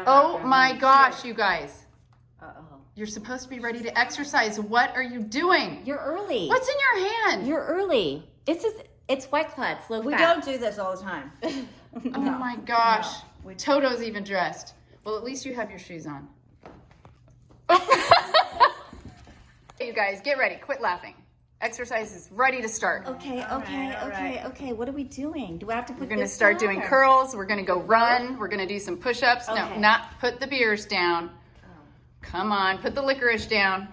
Oh my gosh, you guys. Uh-oh. You're supposed to be ready to exercise. What are you doing? You're early. What's in your hand? You're early. It's White Claw. It's low fat. We don't do this all the time. Oh my gosh. No. Toto's even dressed. Well, at least you have your shoes on. You guys, get ready. Quit laughing. Exercise is ready to start. Okay. All right. What are we doing? Do I have to put We're going to this start down, doing or- curls. We're going to go run. We're going to do some push-ups. No, Okay. not put the beers down. Come on, put the licorice down.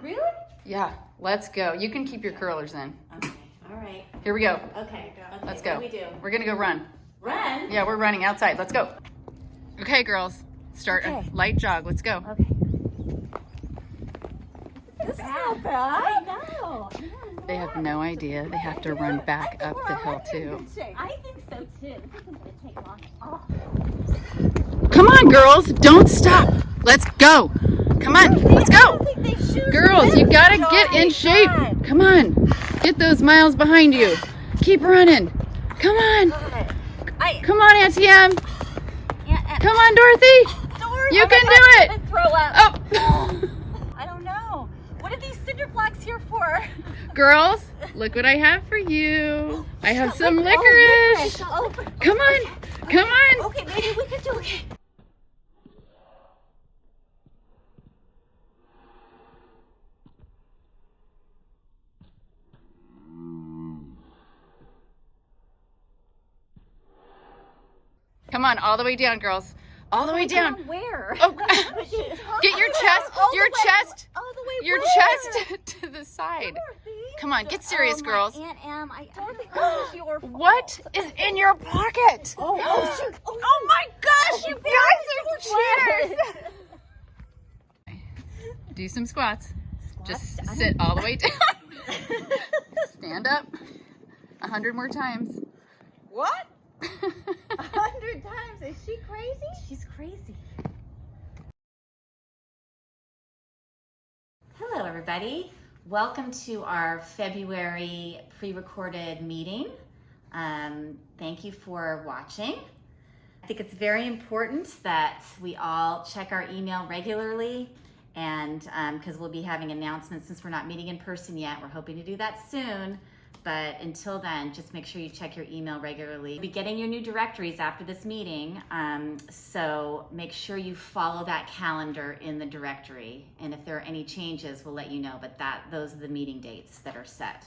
Really? Yeah, let's go. You can keep your curlers in. Okay. All right. Here we go. Okay. Let's What go. do we do? We're going to go run. Run? Yeah, we're running outside. Let's go. Okay, girls. Start Okay. a light jog. Let's go. Okay. This is not bad. I know. They have no idea. They have to run back up the hill, too. I think so, too. This isn't going to take long. Oh. Come on, girls. Don't stop. Let's go. Come on. Let's go. Girls, you got to get in shape. Come on. Get those miles behind you. Keep running. Come on. Come on, Auntie M. Come on, Dorothy. You can do it. Throw up. Oh. I don't know. What are these cinder blocks here for? Girls, look what I have for you. I have some licorice. Oh, Come on. Come on. okay, maybe we could do it. Come on, all the way down, girls. All the way down. Where? Oh, get your chest, All the way your where? chest to the side. Come on, get serious, girls. Aunt Em, I don't think this is your fault. What is in your pocket? Oh my gosh, you guys are cheaters! Do some squats. Just sit all the way down. Stand up. 100 more times. What? 100 times? Is she crazy? She's crazy. Hello, everybody. Welcome to our February pre-recorded meeting. Thank you for watching. I think it's very important that we all check our email regularly, and because we'll be having announcements since we're not meeting in person yet. We're hoping to do that soon. But until then, just make sure you check your email regularly. You'll be getting your new directories after this meeting, so make sure you follow that calendar in the directory. And if there are any changes, we'll let you know, but those are the meeting dates that are set.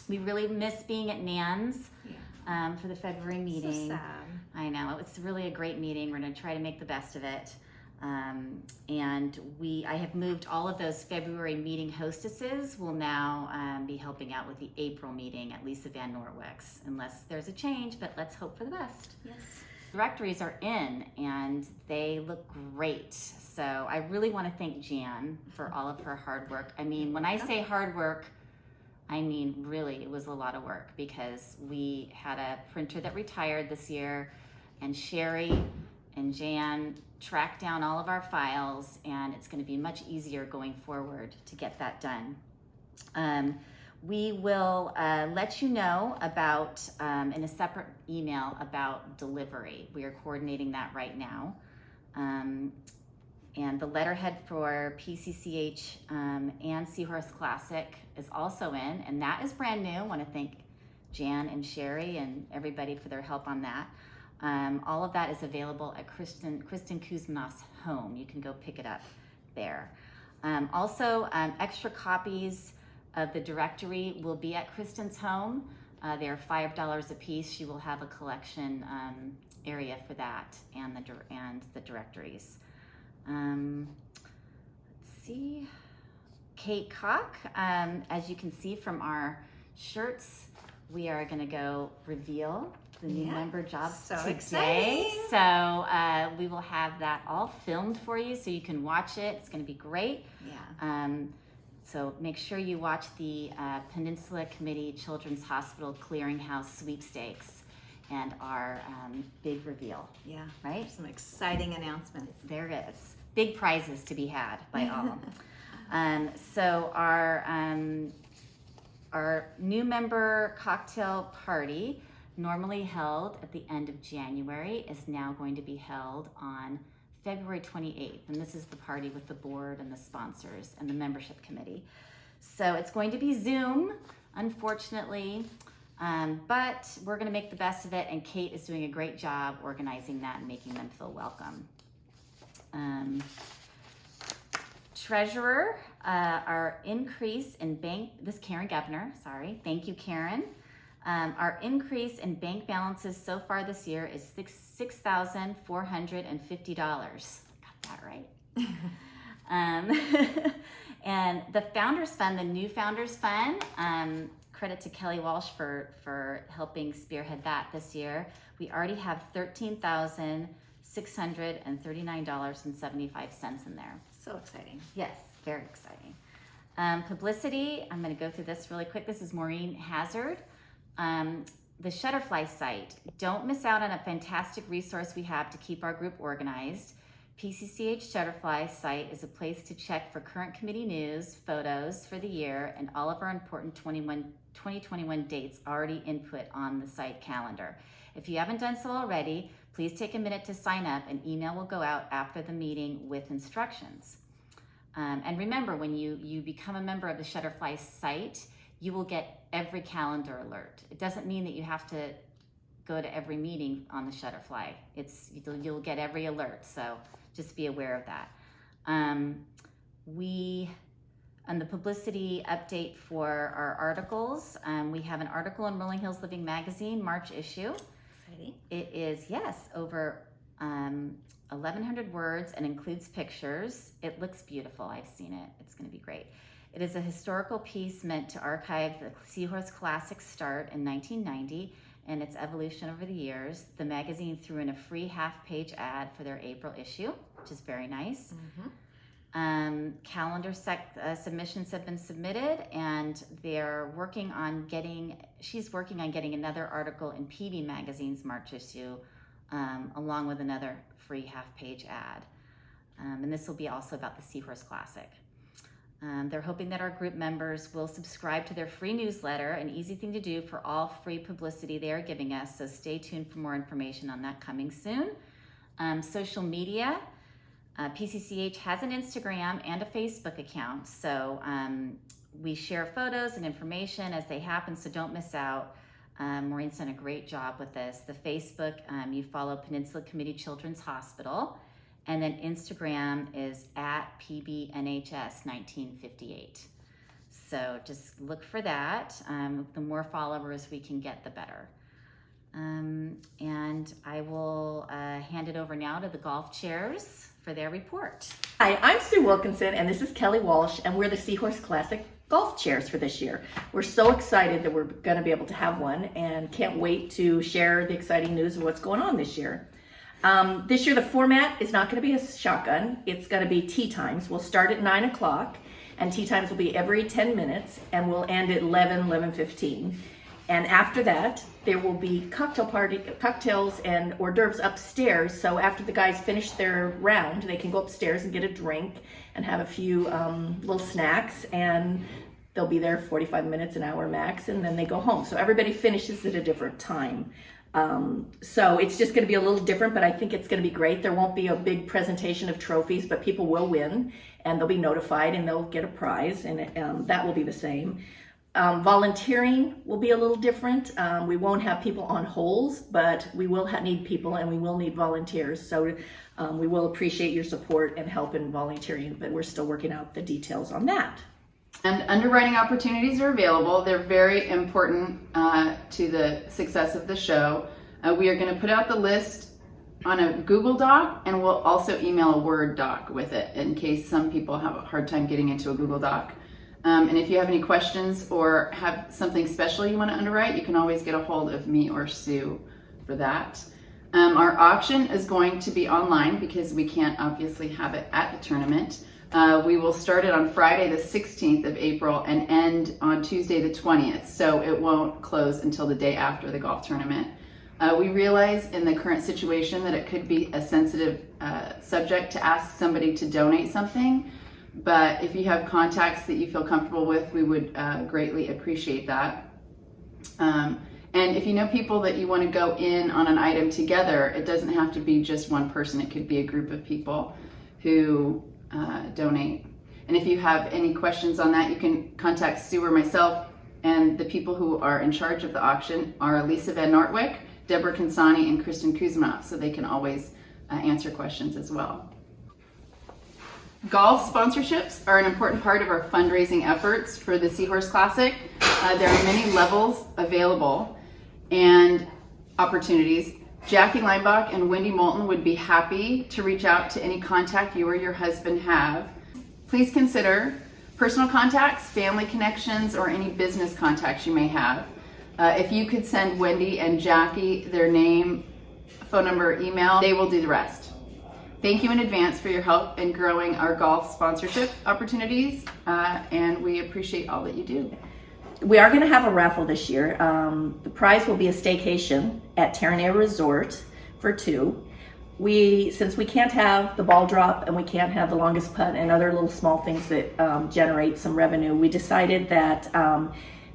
We really miss being at Nan's for the February meeting. So sad. I know, it's really a great meeting. We're gonna try to make the best of it. And I have moved all of those February meeting hostesses will now be helping out with the April meeting at Lisa Van Norwick's, unless there's a change, but let's hope for the best. Yes. Directories are in and they look great. So I really want to thank Jan for all of her hard work. I mean, when I say hard work, I mean, really, it was a lot of work because we had a printer that retired this year, and Sherry and Jan track down all of our files, and it's going to be much easier going forward to get that done. We will let you know about, in a separate email, about delivery. We are coordinating that right now. And the letterhead for PCCH and Seahorse Classic is also in, and that is brand new. I want to thank Jan and Sherry and everybody for their help on that. All of that is available at Kristen Kuzmanov's home. You can go pick it up there. Also, extra copies of the directory will be at Kristen's home. They are $5 a piece. She will have a collection area for that and the directories. Let's see. Kate Koch, as you can see from our shirts, we are going to go reveal the new member jobs So today. exciting. So we will have that all filmed for you so you can watch it. It's going to be great. Yeah. So make sure you watch the Peninsula Committee Children's Hospital Clearinghouse sweepstakes and our big reveal. Yeah. Right? Some exciting announcements. There is. Big prizes to be had by all. So our new member cocktail party normally held at the end of January, is now going to be held on February 28th. And this is the party with the board and the sponsors and the membership committee. So it's going to be Zoom, unfortunately, but we're going to make the best of it. And Kate is doing a great job organizing that and making them feel welcome. Treasurer, our increase in this Karen Governor, sorry. Thank you, Karen. Our increase in bank balances so far this year is $6,450. Got that right. And the Founders Fund, the new Founders Fund, credit to Kelly Walsh for helping spearhead that this year. We already have $13,639.75 in there. So exciting. Yes, very exciting. Publicity, I'm going to go through this really quick. This is Maureen Hazard. The Shutterfly site. Don't miss out on a fantastic resource we have to keep our group organized. PCCH Shutterfly site is a place to check for current committee news, photos for the year, and all of our important 2021 dates already input on the site calendar. If you haven't done so already, please take a minute to sign up. An email will go out after the meeting with instructions. And remember, when you become a member of the Shutterfly site, you will get every calendar alert. It doesn't mean that you have to go to every meeting on the Shutterfly. You'll get every alert, so just be aware of that. On the publicity update for our articles, we have an article in Rolling Hills Living Magazine, March issue. Exciting. It is, yes, over 1,100 words and includes pictures. It looks beautiful. I've seen it. It's going to be great. It is a historical piece meant to archive the Seahorse Classic start in 1990 and its evolution over the years. The magazine threw in a free half-page ad for their April issue, which is very nice. Calendar submissions have been submitted, and she's working on getting another article in PB Magazine's March issue, along with another free half-page ad. And this will be also about the Seahorse Classic. They're hoping that our group members will subscribe to their free newsletter, an easy thing to do for all free publicity they are giving us, so stay tuned for more information on that coming soon. Social media, PCCH has an Instagram and a Facebook account, so we share photos and information as they happen, so don't miss out. Maureen's done a great job with this. The Facebook, you follow Peninsula Community Children's Hospital, and then Instagram is at PBNHS1958. So just look for that. The more followers we can get, the better. And I will hand it over now to the golf chairs for their report. Hi, I'm Sue Wilkinson, and this is Kelly Walsh, and we're the Seahorse Classic golf chairs for this year. We're so excited that we're going to be able to have one, and can't wait to share the exciting news of what's going on this year. This year the format is not going to be a shotgun. It's going to be tee times. We'll start at 9 o'clock, and tee times will be every 10 minutes, and we'll end at 11:15. And after that, there will be cocktails and hors d'oeuvres upstairs. So after the guys finish their round, they can go upstairs and get a drink and have a few little snacks, and they'll be there 45 minutes, an hour max, and then they go home. So everybody finishes at a different time. So it's just going to be a little different, but I think it's going to be great. There won't be a big presentation of trophies, but people will win, and they'll be notified, and they'll get a prize, and that will be the same. Volunteering will be a little different. We won't have people on holes, but we will need people, and we will need volunteers. So we will appreciate your support and help in volunteering, but we're still working out the details on that. And underwriting opportunities are available. They're very important to the success of the show. We are going to put out the list on a Google Doc, and we'll also email a Word doc with it in case some people have a hard time getting into a Google Doc. And if you have any questions or have something special you want to underwrite, you can always get a hold of me or Sue for that. Our auction is going to be online because we can't obviously have it at the tournament. We will start it on Friday the 16th of April and end on Tuesday the 20th, so it won't close until the day after the golf tournament. We realize in the current situation that it could be a sensitive subject to ask somebody to donate something, but if you have contacts that you feel comfortable with, we would greatly appreciate that. And if you know people that you want to go in on an item together, it doesn't have to be just one person. It could be a group of people who donate. And if you have any questions on that, you can contact Sue or myself. And the people who are in charge of the auction are Lisa Van Nortwick, Deborah Consani, and Kristen Kuzmanoff, so they can always answer questions as well. Golf sponsorships are an important part of our fundraising efforts for the Seahorse Classic. There are many levels available and opportunities. Jackie Leinbach and Wendy Moulton would be happy to reach out to any contact you or your husband have. Please consider personal contacts, family connections, or any business contacts you may have. If you could send Wendy and Jackie their name, phone number, email, they will do the rest. Thank you in advance for your help in growing our golf sponsorship opportunities, and we appreciate all that you do. We are going to have a raffle this year. The prize will be a staycation at Terranea Resort for 2. Since we can't have the ball drop and we can't have the longest putt and other little small things that generate some revenue, we decided that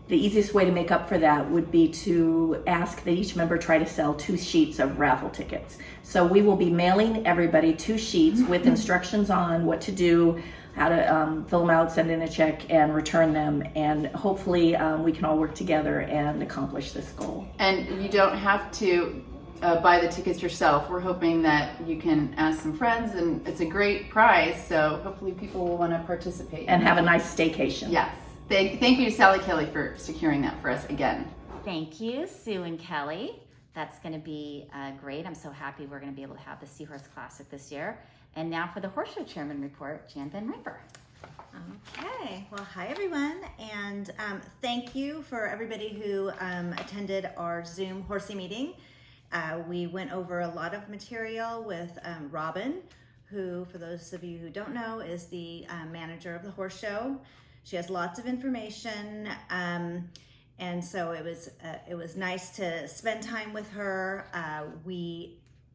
the easiest way to make up for that would be to ask that each member try to sell 2 sheets of raffle tickets. So we will be mailing everybody 2 sheets with instructions on what to do, how to fill them out, send in a check, and return them. And hopefully we can all work together and accomplish this goal. And you don't have to buy the tickets yourself. We're hoping that you can ask some friends, and it's a great prize, so hopefully people will want to participate. And have a nice staycation. Yes. Thank you to Sally Kelly for securing that for us again. Thank you, Sue and Kelly. That's going to be great. I'm so happy we're going to be able to have the Seahorse Classic this year. And now for the Horse Show Chairman Report, Jan Van Riper. Okay, well, hi everyone, and thank you for everybody who attended our Zoom horsey meeting. We went over a lot of material with Robin, who, for those of you who don't know, is the manager of the horse show. She has lots of information, and so it was nice to spend time with her.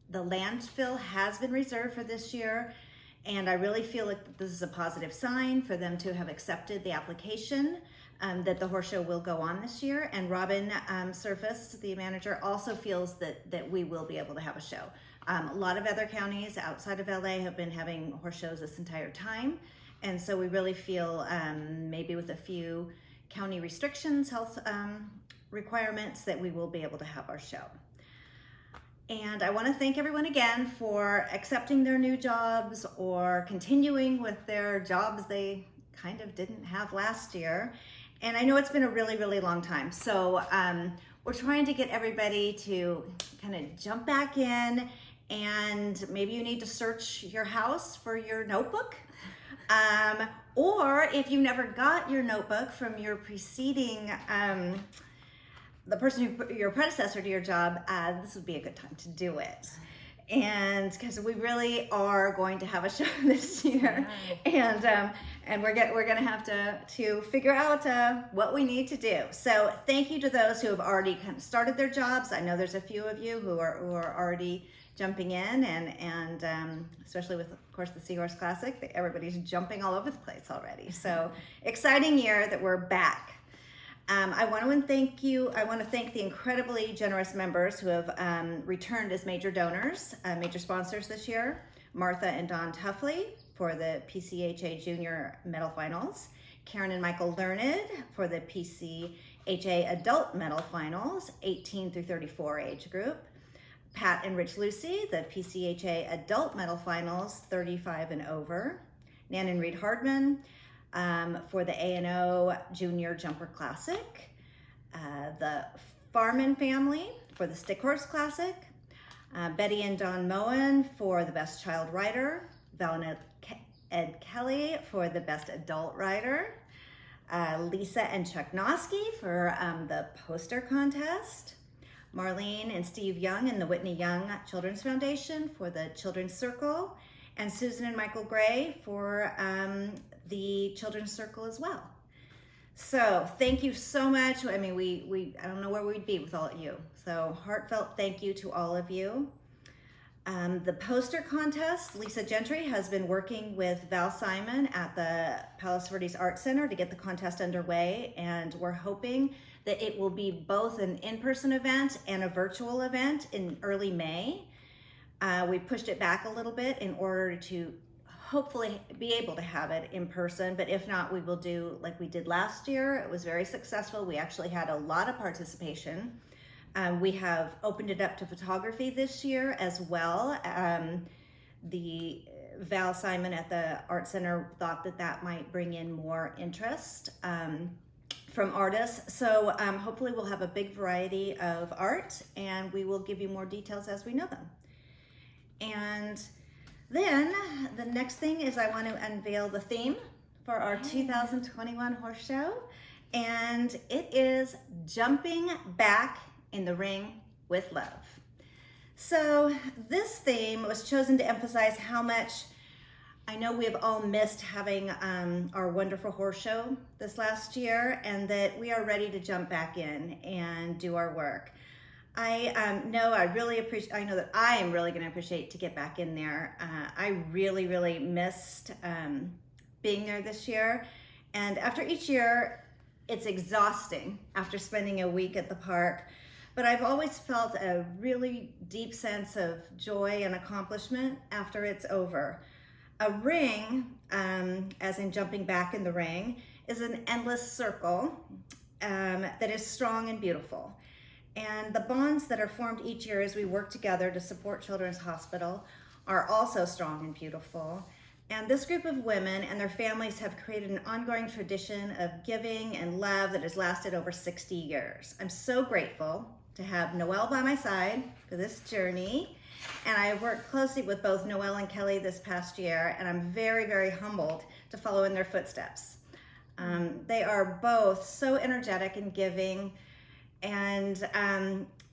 The landfill has been reserved for this year, and I really feel like this is a positive sign for them to have accepted the application that the horse show will go on this year. And Robin Surface, the manager, also feels that we will be able to have a show. A lot of other counties outside of LA have been having horse shows this entire time. And so we really feel maybe with a few county restrictions, health requirements, that we will be able to have our show. And I want to thank everyone again for accepting their new jobs or continuing with their jobs they kind of didn't have last year. And I know it's been a really, really long time. So we're trying to get everybody to kind of jump back in, and maybe you need to search your house for your notebook. Or if you never got your notebook from your preceding, the person your predecessor to your job, this would be a good time to do it. And because we really are going to have a show this year, and we're going to have to figure out what we need to do. So thank you to those who have already kind of started their jobs. I know there's a few of you who are already jumping in, and especially with, of course, the Seahorse Classic, everybody's jumping all over the place already. So exciting year that we're back. I want to thank the incredibly generous members who have returned as major donors, major sponsors this year. Martha and Don Tuffley for the PCHA Junior Medal Finals, Karen and Michael Learned for the PCHA Adult Medal Finals, 18 through 34 age group, Pat and Rich Lucy, the PCHA Adult Medal Finals, 35 and over, Nan and Reed Hardman for the A&O Junior Jumper Classic, the Farman family for the Stick Horse Classic, Betty and Don Moen for the Best Child Rider, Val and Ed Kelly for the Best Adult Rider, Lisa and Chuck Noski for the poster contest, Marlene and Steve Young and the Whitney Young Children's Foundation for the Children's Circle, and Susan and Michael Gray for the Children's Circle as well. So thank you so much. I mean, I don't know where we'd be without you. So heartfelt thank you to all of you. The poster contest, Lisa Gentry has been working with Val Simon at the Palos Verdes Art Center to get the contest underway, and we're hoping that it will be both an in-person event and a virtual event in early May. We pushed it back a little bit in order to hopefully be able to have it in person, but if not, we will do like we did last year. It was very successful. We actually had a lot of participation. We have opened it up to photography this year as well. The Val Simon at the Art Center thought that that might bring in more interest from artists. So hopefully we'll have a big variety of art, and we will give you more details as we know them. And then the next thing is I want to unveil the theme for our 2021 horse show, and it is Jumping Back in the Ring with Love. So this theme was chosen to emphasize how much I know we have all missed having our wonderful horse show this last year, and that we are ready to jump back in and do our work. I know that I am really going to appreciate to get back in there. I really, really missed being there this year. And after each year, it's exhausting after spending a week at the park. But I've always felt a really deep sense of joy and accomplishment after it's over. A ring, as in jumping back in the ring, is an endless circle that is strong and beautiful. And the bonds that are formed each year as we work together to support Children's Hospital are also strong and beautiful. And this group of women and their families have created an ongoing tradition of giving and love that has lasted over 60 years. I'm so grateful to have Noelle by my side for this journey. And I worked closely with both Noelle and Kelly this past year, and I'm very, very humbled to follow in their footsteps. They are both so energetic and giving, and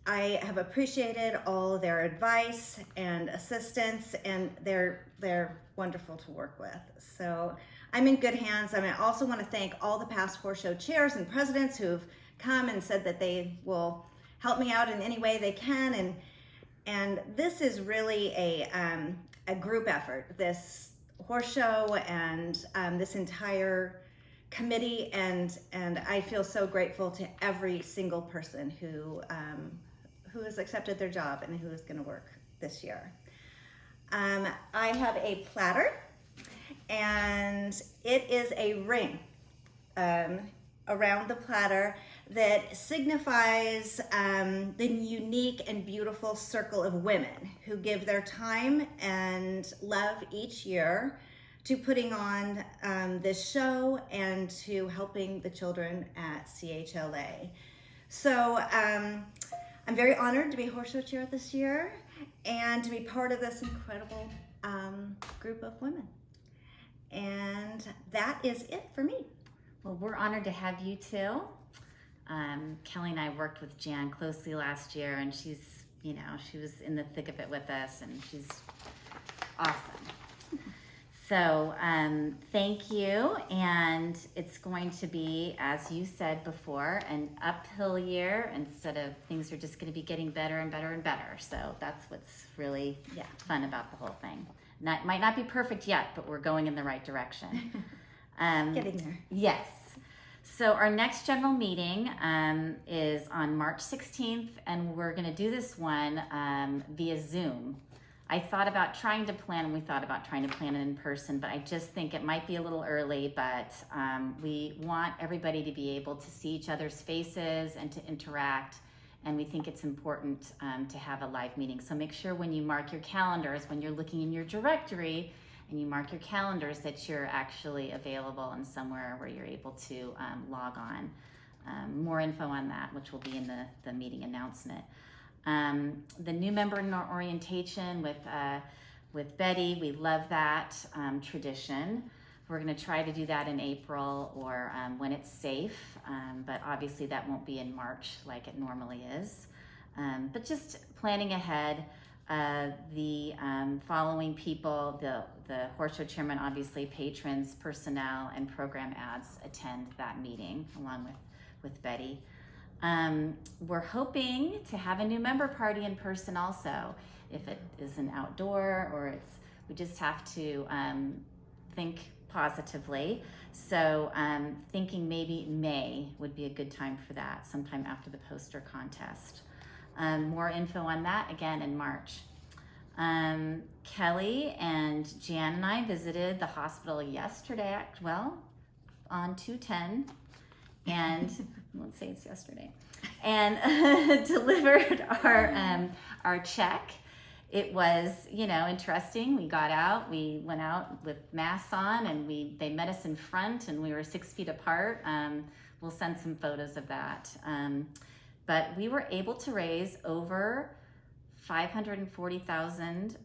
I have appreciated all their advice and assistance, and they're wonderful to work with. So I'm in good hands. And I also want to thank all the past horse show chairs and presidents who've come and said that they will help me out in any way they can. And this is really a group effort, this horse show and this entire committee, and I feel so grateful to every single person who has accepted their job and who is going to work this year. I have a platter, and it is a ring around the platter that signifies the unique and beautiful circle of women who give their time and love each year to putting on this show and to helping the children at CHLA. So I'm very honored to be horse show chair this year and to be part of this incredible group of women. And that is it for me. Well, we're honored to have you too. Kelly and I worked with Jan closely last year, and she was in the thick of it with us, and she's awesome. So thank you, and it's going to be, as you said before, an uphill year. Instead of things are just going to be getting better and better and better. So that's what's really fun about the whole thing. Might not be perfect yet, but we're going in the right direction. Getting there. Yes. So our next general meeting is on March 16th, and we're going to do this one via Zoom. I thought about trying to plan, and we thought about trying to plan it in person, but I just think it might be a little early, but we want everybody to be able to see each other's faces and to interact, and we think it's important to have a live meeting. So make sure when you mark your calendars, when you're looking in your directory, and you mark your calendars, that you're actually available and somewhere where you're able to log on. More info on that, which will be in the meeting announcement. The new member orientation with Betty, we love that tradition. We're gonna try to do that in April or when it's safe, but obviously that won't be in March like it normally is. But just planning ahead. The following people, the horse show chairman, obviously patrons, personnel, and program ads attend that meeting along with Betty. We're hoping to have a new member party in person also. If it is an outdoor or we just have to think positively. So thinking maybe May would be a good time for that, sometime after the poster contest. More info on that again in March. Kelly and Jan and I visited the hospital yesterday, on 2/10, and I won't say it's yesterday, and delivered our check. It was, interesting. We got out, we went out with masks on, and they met us in front, and we were 6 feet apart. We'll send some photos of that. But we were able to raise over $540,000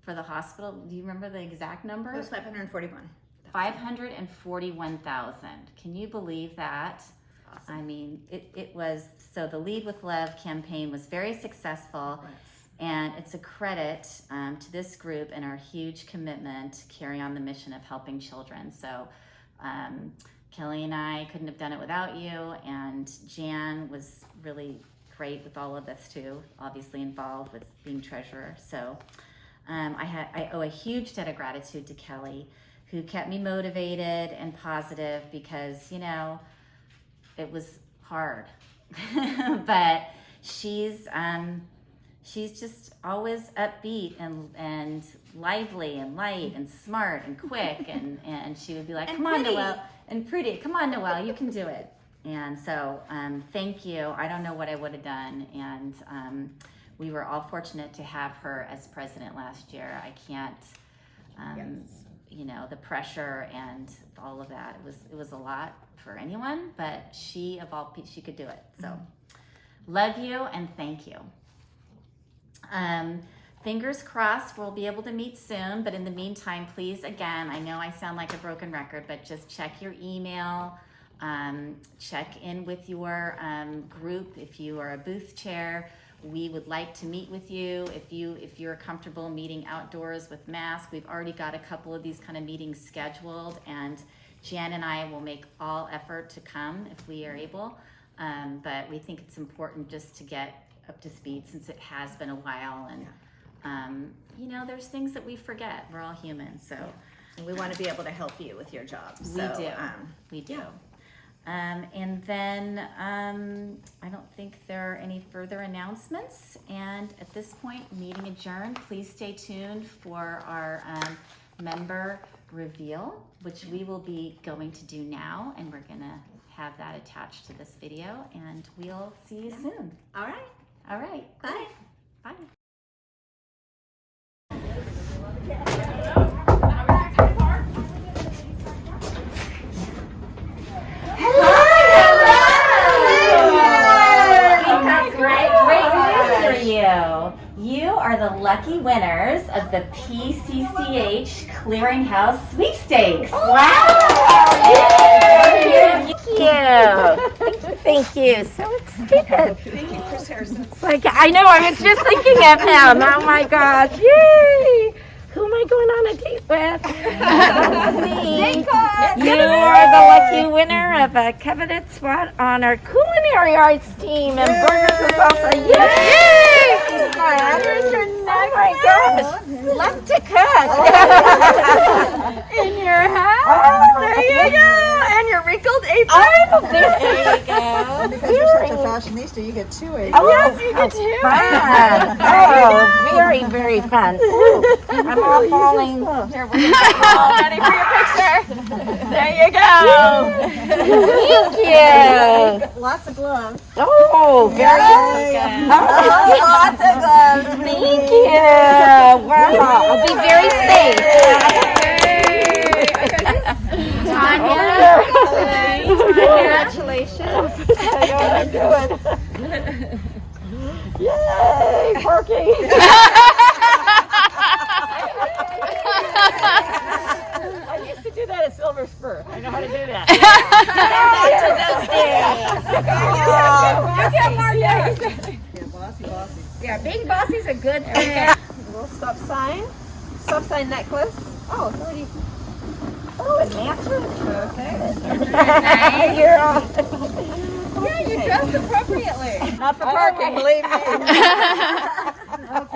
for the hospital. Do you remember the exact number? It was 541. 541,000. Can you believe that? Awesome. I mean, it was, so the Lead with Love campaign was very successful. Yes. And it's a credit to this group and our huge commitment to carry on the mission of helping children. So Kelly and I couldn't have done it without you, and Jan was really great with all of this too, obviously involved with being treasurer. So I owe a huge debt of gratitude to Kelly, who kept me motivated and positive, because, it was hard. But she's just always upbeat and lively and light and smart and quick, and she would be like, "Come on, Noelle," and pretty. "Come on, Noelle, you can do it." And so thank you. I don't know what I would have done, and we were all fortunate to have her as president last year. I can't, the pressure and all of that. It was a lot for anyone, but she could do it. So love you and thank you. Fingers crossed we'll be able to meet soon, but in the meantime, please, again, I know I sound like a broken record, but just check your email, check in with your group. If you are a booth chair, we would like to meet with you. If you're comfortable meeting outdoors with masks, we've already got a couple of these kind of meetings scheduled, and Jan and I will make all effort to come if we are able, but we think it's important just to get up to speed, since it has been a while, and there's things that we forget. We're all human, so And we want to be able to help you with your job. we do. And then I don't think there are any further announcements, and at this point, meeting adjourned. Please stay tuned for our member reveal, which we will be going to do now, and we're gonna have that attached to this video, and we'll see you soon. All right. All right. Bye. Bye. Great news for you. You are the lucky winners of the PCCH Clearinghouse Sweepstakes. Wow! Thank you. So excited. Thank you, Chris Harrison. It's like, I know, I was just thinking of him. Oh my gosh. Yay! Who am I going on a date with? That's me. You are the lucky winner of a coveted spot on our culinary arts team and burgers and salsa. Yay! Oh my gosh. Love to cook. In your house. There you go. And your wrinkled apron. There you go. Because you're such a fashionista, you get 2 aprons. Oh, yes, you get two. Fun. Oh, very, very fun. Ooh, I'm all falling. Here, we're going to get you all ready for your picture. There you go. Thank you. Lots of gloves. Oh, very good. Oh, lots of gloves. Thank you. Wow. I'll be very safe. Tanya. Congratulations. Yay, working. I used to do that at Silver Spur. I know how to do that. Yeah, bossy. Yeah, being bossy's a good thing. Little stop sign. Stop sign necklace. Oh, it's already. Oh, it matches. Okay. You're all. Yeah, you dressed appropriately. Not for parking, believe me.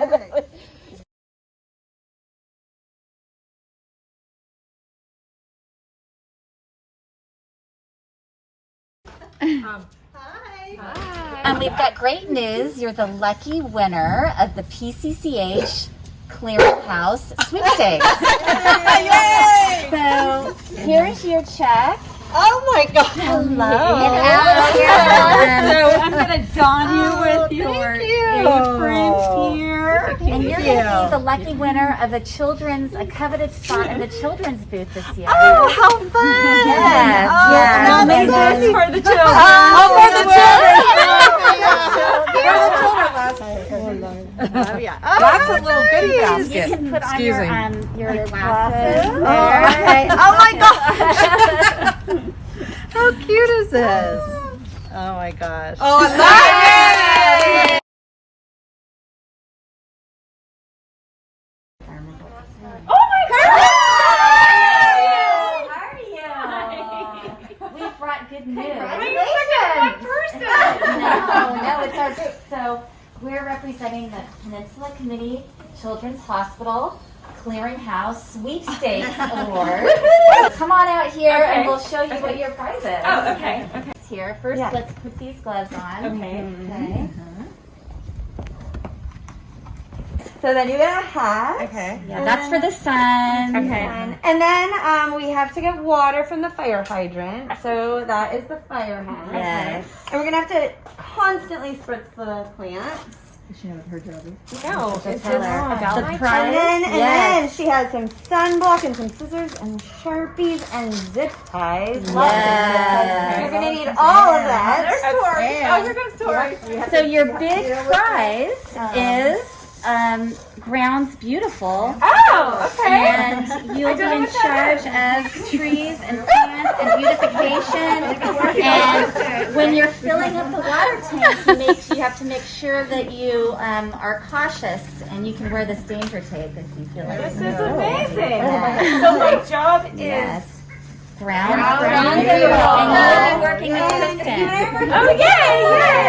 Okay. We've got great news. You're the lucky winner of the PCCH Clearinghouse Sweepstakes. So here's your check. Oh my God. Hello. So I'm gonna don you with your apron here. and you're going to be the lucky winner of a coveted spot in the children's booth this year. Oh, how fun. Yes, Oh, yes. that's And so then- For the children. Oh, for the That's a little goodie basket. You can put on Excuse your glasses. Oh my gosh. How cute is this? Oh my gosh. Oh, I love it. How are you? We brought good news. No, it's our group. So we're representing the Peninsula Committee Children's Hospital Clearinghouse Sweepstakes Award. Come on out here and we'll show you what your prize is. Oh, okay. Here, first let's put these gloves on. Okay. So then you get a hat. Okay. Yeah, that's for the sun. And then we have to get water from the fire hydrant. So that is the fire hat. Yes. And we're going to have to constantly spritz the plants. No, it's The prize. And then she has some sunblock and some scissors and Sharpies and zip ties. Yes. You're going to need all of that. So your big prize is Grounds Beautiful. Oh, okay. And you'll be in charge of trees and plants and beautification. And when you're filling up the water tank, you have to make sure that you are cautious, and you can wear this danger tape if you feel like This it. is amazing. Yes. So my job is. Yes. Grounds Grounds Beautiful. Beautiful. And you'll be working with Kristen. Oh, yay!